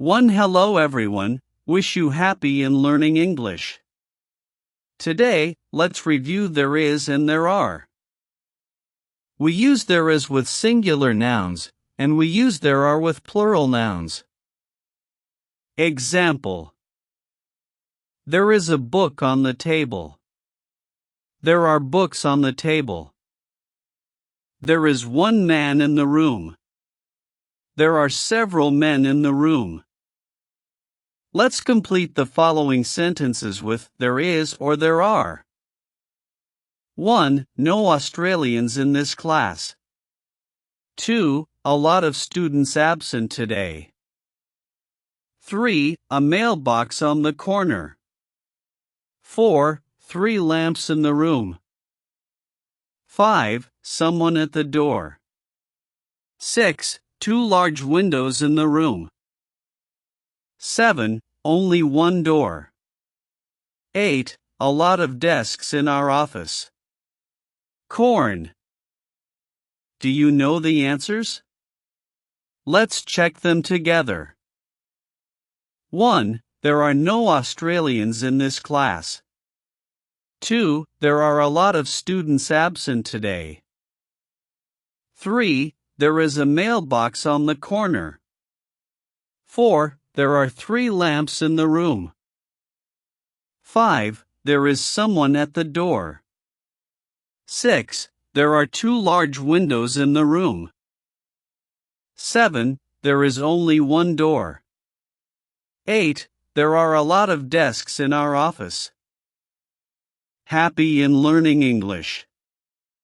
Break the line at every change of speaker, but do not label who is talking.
Hello everyone, wish you happy in learning English. Today, let's review there is and there are. We use there is with singular nouns, and we use there are with plural nouns. Example: there is a book on the table. There are books on the table. There is one man in the room. There are several men in the room. Let's complete the following sentences with there is or there are. 1. No Australians in this class. 2. A lot of students absent today. 3. A mailbox on the corner. 4. 3 lamps in the room. 5. Someone at the door. 6. 2 large windows in the room. 7. Only one door. 8. A lot of desks in our office. Corn. Do you know the answers? Let's check them together. 1. There are no Australians in this class. 2. There are a lot of students absent today. 3. There is a mailbox on the corner. 4. There are 3 lamps in the room. 5. There is someone at the door. 6. There are 2 large windows in the room. 7. There is only one door. 8. There are a lot of desks in our office. Happy in learning English.